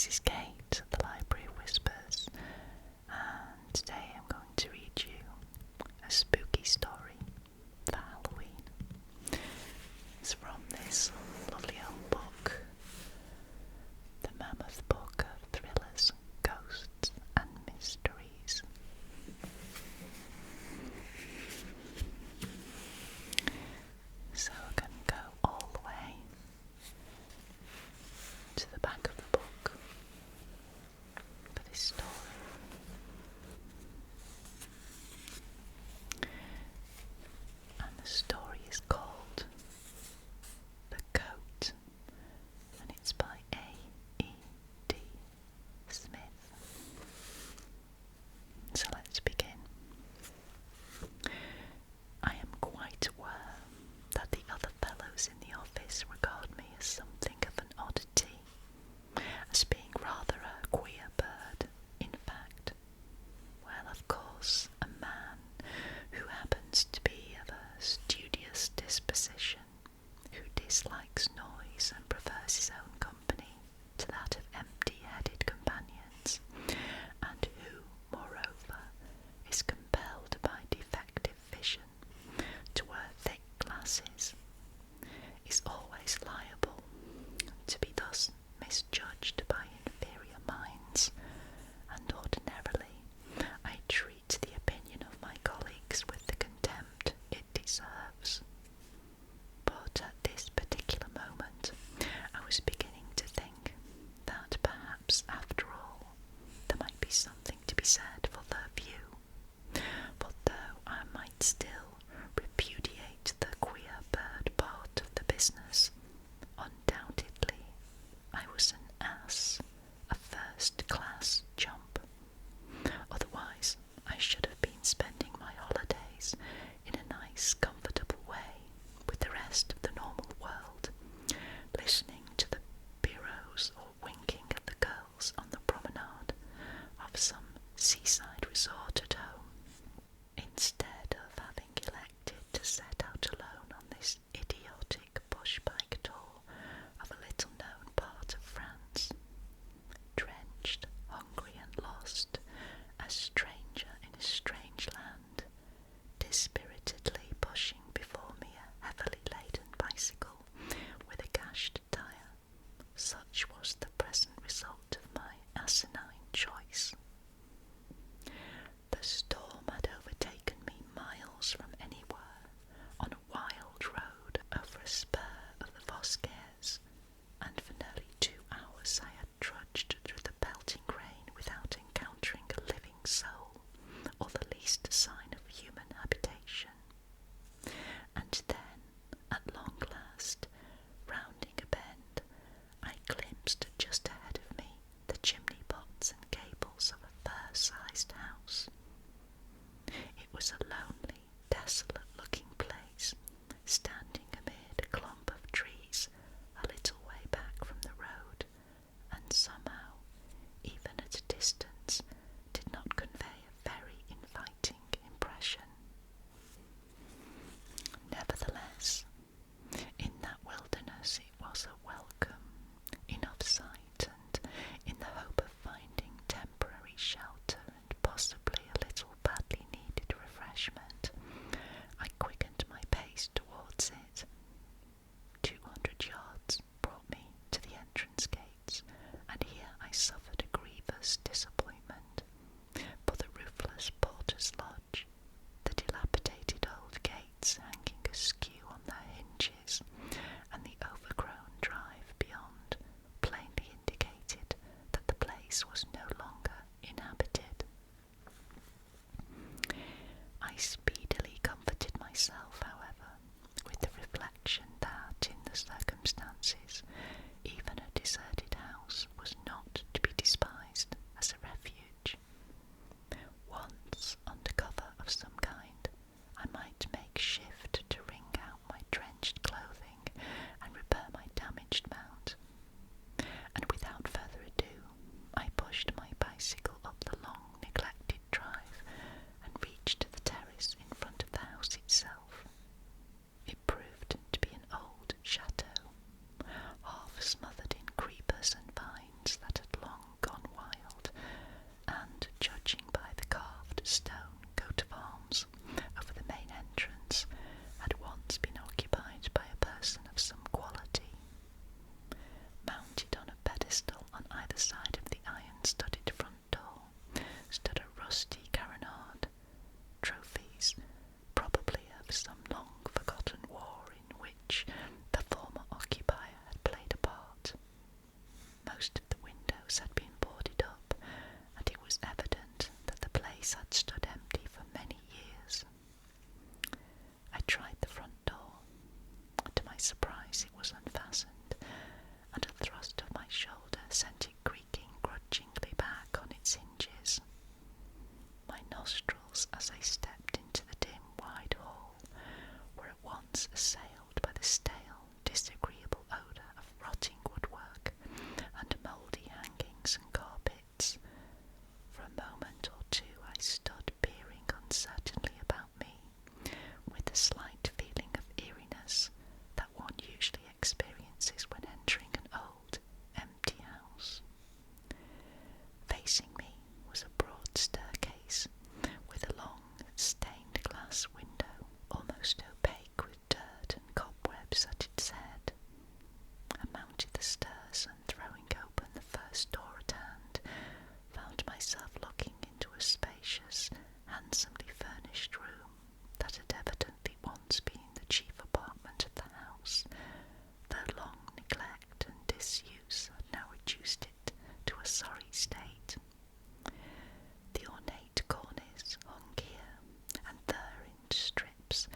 this is Kate, the Library of Whispers, and today I'm going to read you a spooky story for Halloween. It's from this lovely old book, The Mammoth Book of Thrillers, Ghosts and Mysteries. So we're going to go all the way to the back of the book for this story. And the story is called The Coat, and it's by A.E.D. Smith. So let's begin. I am quite aware that the other fellows in the office regard me as something of an oddity, as being rather a queer bird. In fact, well, of course, a man who happens to be of a studious disposition, who dislikes noise and prefers his own company to that of empty-headed companions, and who, moreover, is compelled by defective vision to wear thick glasses, is always liable to be thus misjudged by inferior minds, and ordinarily I treat the opinion of my colleagues with the contempt it deserves. But at this particular moment I was beginning to think that perhaps after all there might be something to be said for their view, for though I might still repudiate the queer bird part of the business, undoubtedly I was an ass, a first-class chump. Otherwise I should have been spending my holidays in a nice, comfortable way with the rest of the normal world, listening to the bureaus or winking at the girls on the promenade of some seaside resort at home, instead of having elected to set out alone on this idiotic bush-bike tour of a little-known part of France, drenched, hungry and lost, a stranger in a strange land, dispiritedly pushing before me a heavily laden bicycle with a gashed tyre. Such was the present result of my asinine choice. The storm had overtaken me miles from anywhere, on a wild road over a spur of the Vosges, and for nearly 2 hours I had trudged through the pelting rain without encountering a living soul, or the least sign of human habitation. And then, at long last, rounding a bend, I glimpsed just ahead of me the chimney pots and gables of a fair-sized house. It was a lonely, desolate-looking place, standing amid a clump of trees a little way back from the road, and somehow, even at a distance, did not convey a very inviting impression. nostrils as I stepped into the dim, wide hall, were at once assailed by the stale, disagreeable odour of rotting woodwork and mouldy hangings and carpets. For a moment or two I stood peering uncertainly about me, with the slight feeling of eeriness that one usually experiences when entering an old, empty house. Facing me was a broad staircase with a long, stained glass window, almost opaque with dirt and cobwebs at its head. I mounted the stairs and, throwing open the first door at hand, found myself looking into a spacious, handsomely furnished room that had evidently once been the chief apartment of the house, though long neglect and disuse had now reduced it to a sorry state. The ornate cornice hung here and there in strips,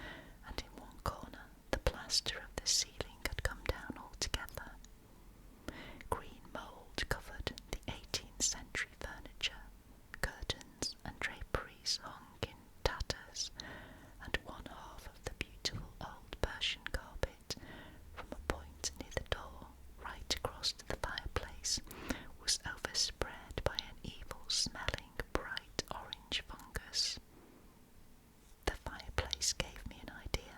and in one corner the plaster of the ceiling had come down altogether. Green mould covered the 18th century furniture, curtains and draperies hung in tatters, and one half of the beautiful old Persian carpet, from a point near the door right across to the fireplace, was overspread by an evil-smelling bright orange fungus. The fireplace gave me an idea.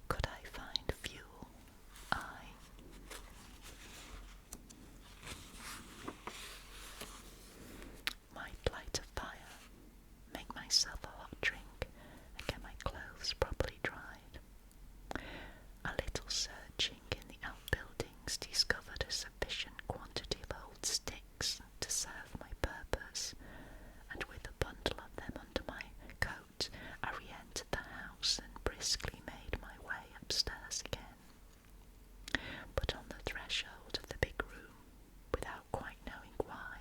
Could I find fuel? I might light a fire, make myself a hot drink, and get my clothes properly dried. A little searching in the outbuildings discovered a sufficient quantity of old sticks to serve my purpose, and with a bundle of them under my coat, I re-entered the house and briskly made my way upstairs again. But on the threshold of the big room, without quite knowing why,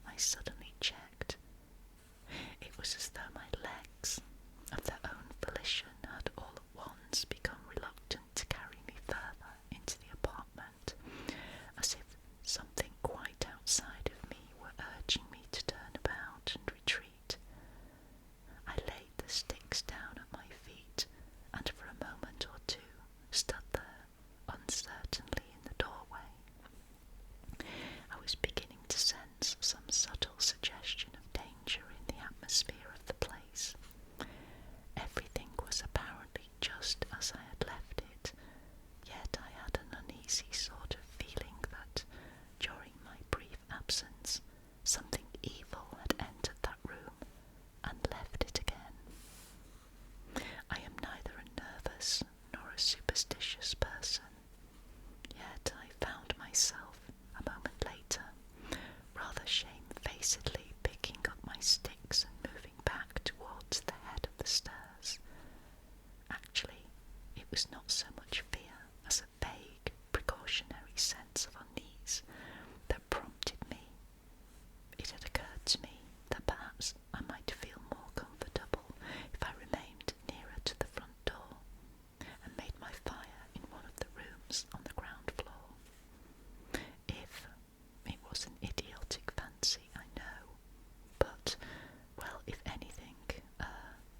I suddenly checked. It was as though my legs, of their own volition, had all at once become reluctant to carry me further into the apartment, as if something quite outside of me were urging me to turn about and retreat. I laid the sticks down at my feet, and for a moment or two stood there uncertainly in the doorway. I was beginning to sense some subtle suggestion of danger in the atmosphere of the place. Everything was apparently just as I had left it, yet I had an uneasy sort of feeling that, during my brief absence, something evil had entered that room and left it again. I am neither a nervous nor a superstitious person, yet I found myself, a moment later, rather shamefacedly picking up my sticks and moving back towards the head of the stairs. Actually, it was not so much fear as a vague, precautionary sense of unease that prompted me. It had occurred to me that perhaps I might feel more comfortable if I remained nearer to the front door, and made my fire in one of the rooms on the ground floor. If it was an idiotic fancy, I know, but, well, if anything,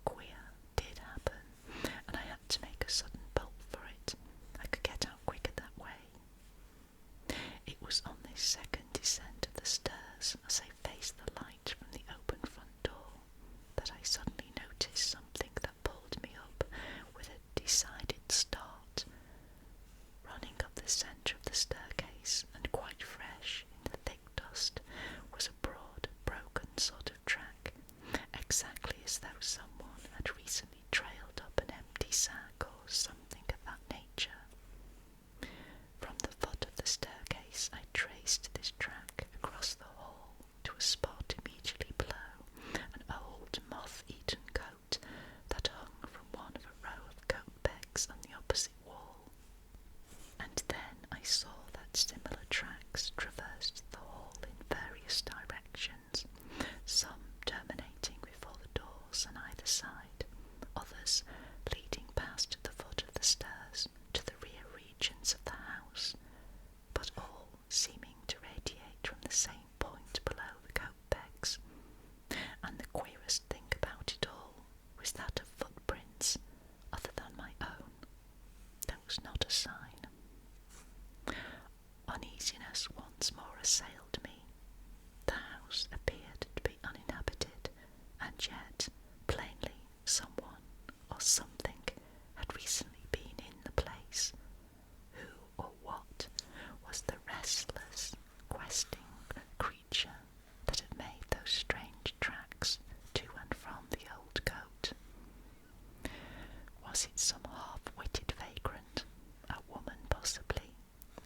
queer did happen, and I had to make a sudden bolt for it, I could get out quicker that way. It was on this second descent of the stairs, as I faced the light from the open front door, that I suddenly noticed something that pulled me up with a decided start. Running up the centre of the staircase, and quite fresh in the thick dust, was a broad, broken sort of track, exactly as though someone had recently trailed up an empty sack or something of that nature. From the foot of the staircase I traced this track across the hall to a spot immediately below an old moth-eaten coat that hung from one of a row of coat pegs on the opposite wall. And then I saw that similar tracks traversed the hall in various directions, some terminating before the doors on either side, others leading past the foot of the stairs to the rear regions of the house, but all seeming to radiate from the same point below the coat pegs. And the queerest thing about Was it some half-witted vagrant, a woman possibly,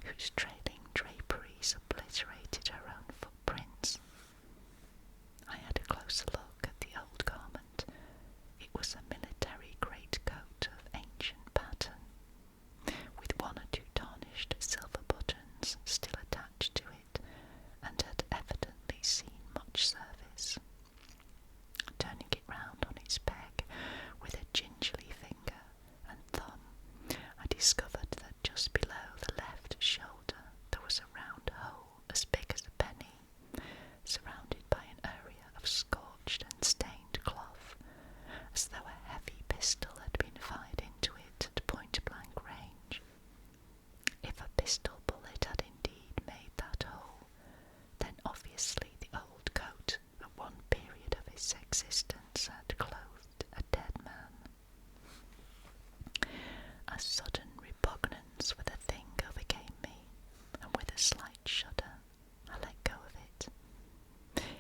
whose trailing draperies obliterated her own footprints? I had a closer look at the old garment. It was a military greatcoat of ancient pattern, with one or two tarnished silver buttons still attached to it, and had evidently seen much service. Turning it round on its peg with a gingerly finger and thumb, I discovered that just below the left shoulder there was a round hole as big as a penny, surrounded by an area of scorched and stained cloth, as though a heavy pistol had been fired into it at point-blank range. If a pistol bullet had indeed made that hole, then obviously the old coat at one period of its existence had clothed a dead man. A sudden repugnance for the thing overcame me, and with a slight shudder I let go of it.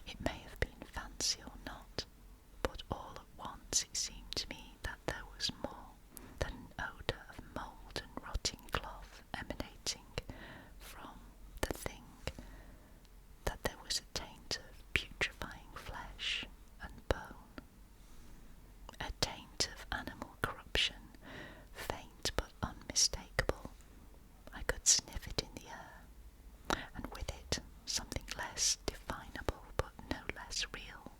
It may have been fancy or not, but all at once it seemed to me that there was more than an odour of mould and rotting cloth emanating from the thing, that there was a taint of putrefying flesh and bone, a taint of animal corruption, faint but unmistakable. I could sniff it in the air, and with it something less definable but no less real,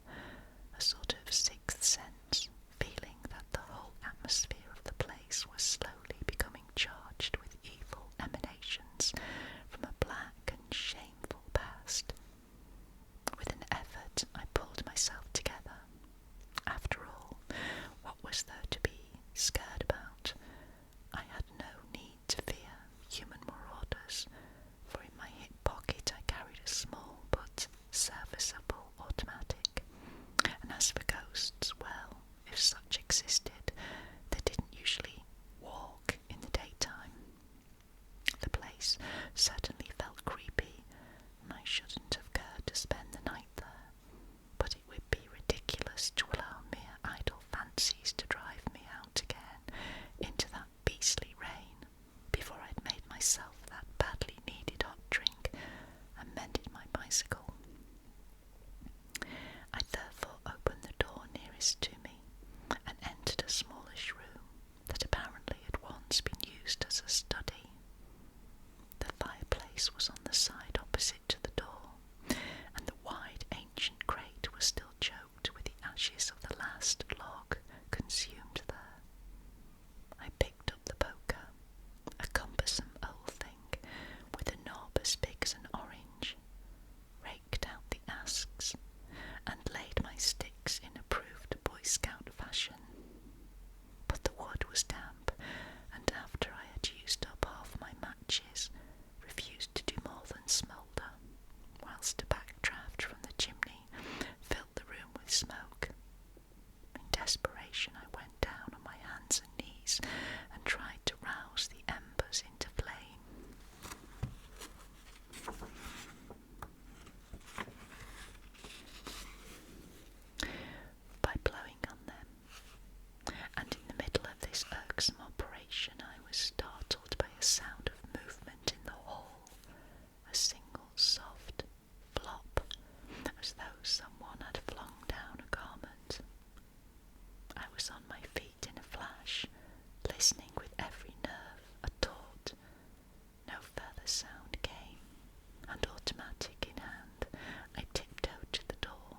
a sort of sixth sense feeling that the whole atmosphere of the place was slowly becoming charged with evil emanations from a black and shameful past. With an effort I pulled myself together. After all, what was there to be scared about? I had no need to fear human marauders, for in my hip pocket I carried a small but serviceable automatic, and as for ghosts, well, if such existed, they didn't usually walk in the daytime. The place certainly felt creepy, and I shouldn't have cared to spend the night there, but it would be ridiculous to allow mere idle fancies to drive me out again into that beastly rain before I'd made myself that badly needed hot drink and mended my bicycle. I therefore opened the door nearest to me and entered a smallish room that apparently had once been used as a study. The fireplace was on the side opposite to the door, and the wide ancient grate was still choked with the ashes of the last log consumed there. I picked up the poker, a cumbersome old thing with a knob as big as an orange, raked out the asks, and laid my sticks in approved Boy Scout fashion. But the wood was damp, and after I had used up half my matches, refused to do more than smoulder, whilst a backdraft from the chimney filled the room with smoke. In desperation I went down on my hands and knees and tried to rouse the embers into flame. By blowing on them, and in the middle of this irksome operation I was startled by a sound of movement in the hall, a single soft plop, as though someone had flung down a garment. I was on my feet in a flash, listening with every nerve taut. No further sound came, and automatic in hand, I tiptoed to the door.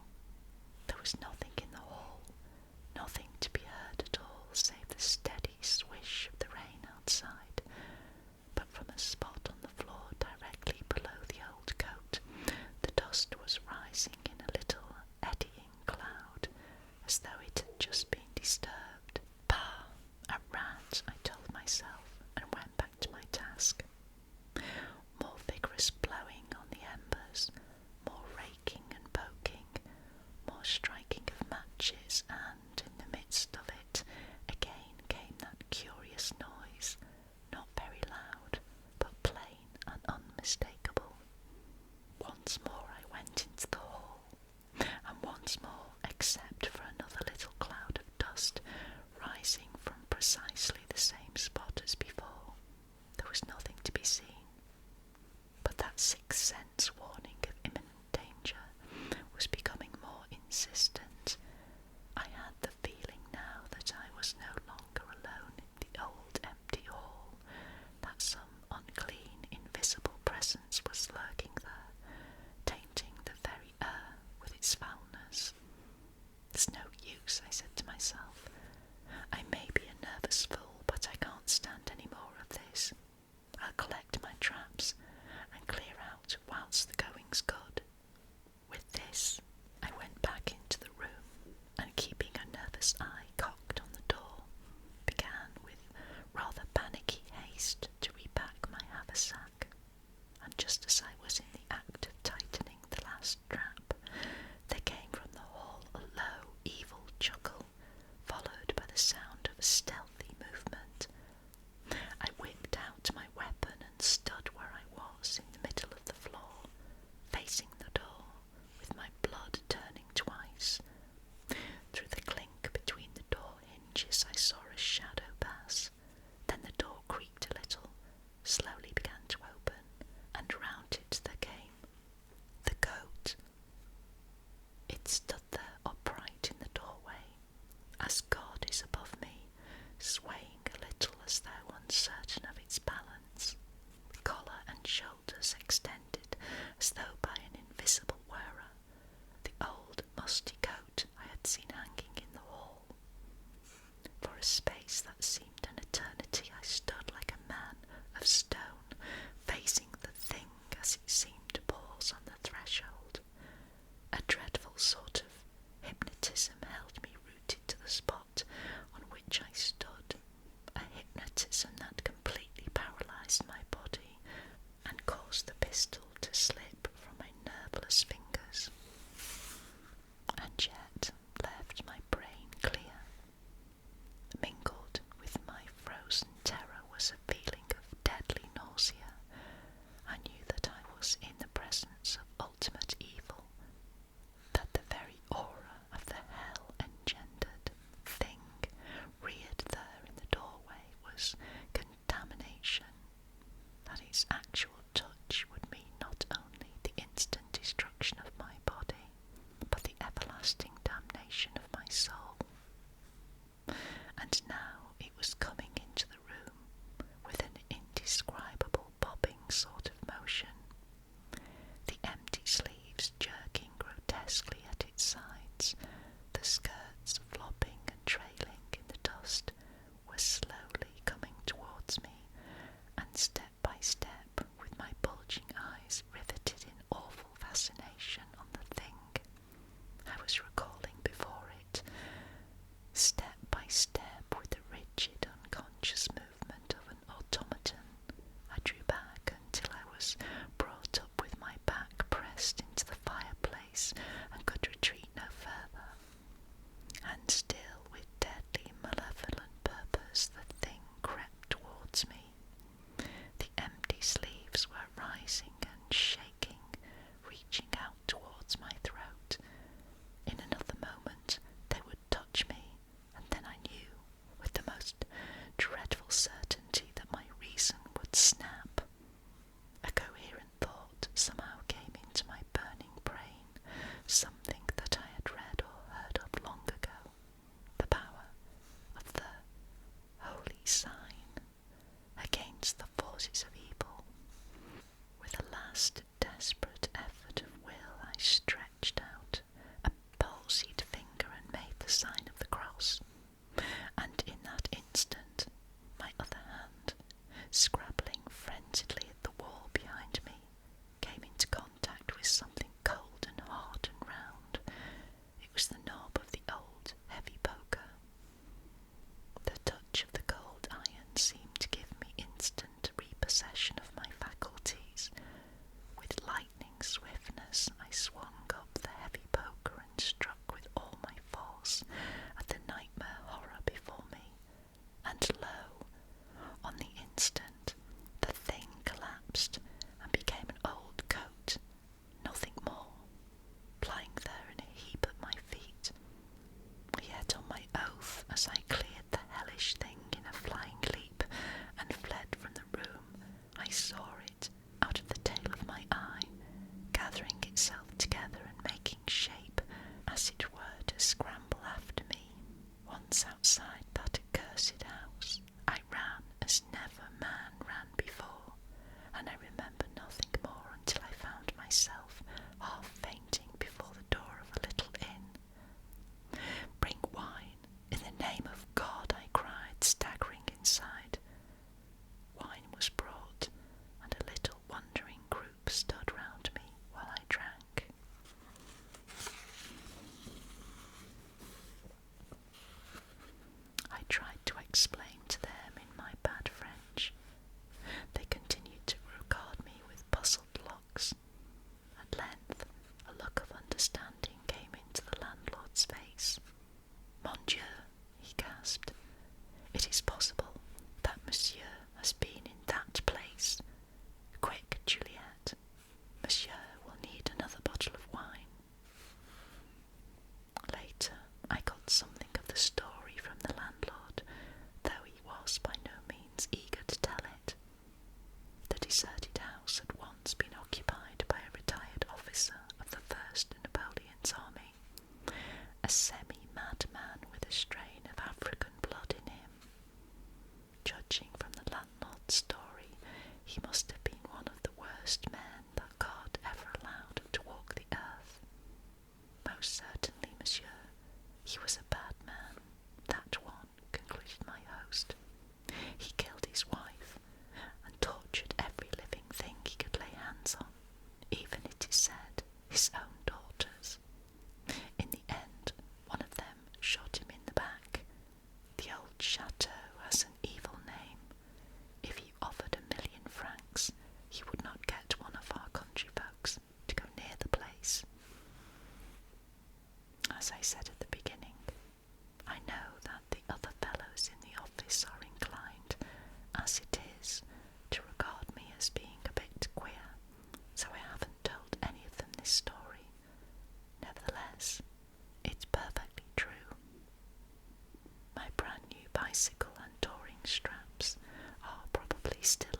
There was nothing in the hall, nothing to be heard at all save the steady swish of the rain outside, but from a spot on the floor directly below the old coat, the dust was rising in a little eddying cloud, as though it had just been disturbed. Bah! A rat, I told myself, and went back to my task. More vigorous blowing on the embers, more raking and poking, more striking of matches, and in the midst of it again came that curious noise, not very loud, but plain and unmistakable. Once more I went into the hall, and once more, except for another little cloud of dust rising from precisely myself. I may be a nervous fool, but I can't stand any more of this. I'll collect my traps and clear out whilst the going's good. With this, I went back into the room and, keeping a nervous eye cocked on the door, began with rather panicky haste to repack my haversack. And just as I was in the act of tightening the last strap, there came from the hall a low, evil chuckle, followed by the sound of a stealthy movement. I whipped out my weapon and stood where I was in the middle of the floor, facing the door, with my blood turning twice. Through the clink between the door hinges I saw a shadow pass. Then the door creaked a little, slowly began to open, and round it there came the goat. It stood there upright in the doorway, as God is above me, swaying a little as though uncertain of its balance, collar and shoulders extended as though by an invisible wearer, the old musty coat I had seen hanging in the hall. For a space that seemed an eternity I stood like a man of stone, facing the thing as it seemed to pause on the threshold. A dreadful sort of hypnotism held me rooted to the spot on which I stood, a hypnotism that completely paralysed my body and caused the pistol to slip from my nerveless fingers, and yet left my brain clear. Mingled with my frozen terror was a feeling of deadly nausea. I knew that I was in the presence of ultimate evil, that the very aura of the hell-engendered thing reared there in the doorway was contamination, that its actual touch would mean not only the instant destruction of my body, but the everlasting damnation of my soul. And now it was coming into the room with an indescribable bobbing sort of motion, the empty sleeves jerking grotesquely at its sides, the skirts flopping and trailing in the dust, were slowly coming towards me, and step by step, with my bulging eyes riveted in awful fascination on the thing, I was recalling before it, step by step, with the the story from the landlord, though he was by no means eager to tell it. The deserted house had once been occupied by a retired officer of the First Napoleon's army, a semi-mad man with a strain of African blood in him. Judging from the landlord's story, he must have been one of the worst men that God ever allowed to walk the earth. Most certainly, monsieur, he was a bad man, that one, concluded my host. He killed his wife, and tortured every living thing he could lay hands on, even, it is said, his own daughters. In the end, one of them shot him in the back. The old chateau has an evil name. If you offered 1,000,000 francs, you would not get one of our country folks to go near the place. As I said at the beginning, I know that the other fellows in the office are inclined, as it is, to regard me as being a bit queer, so I haven't told any of them this story. Nevertheless, it's perfectly true. My brand new bicycle and touring straps are probably still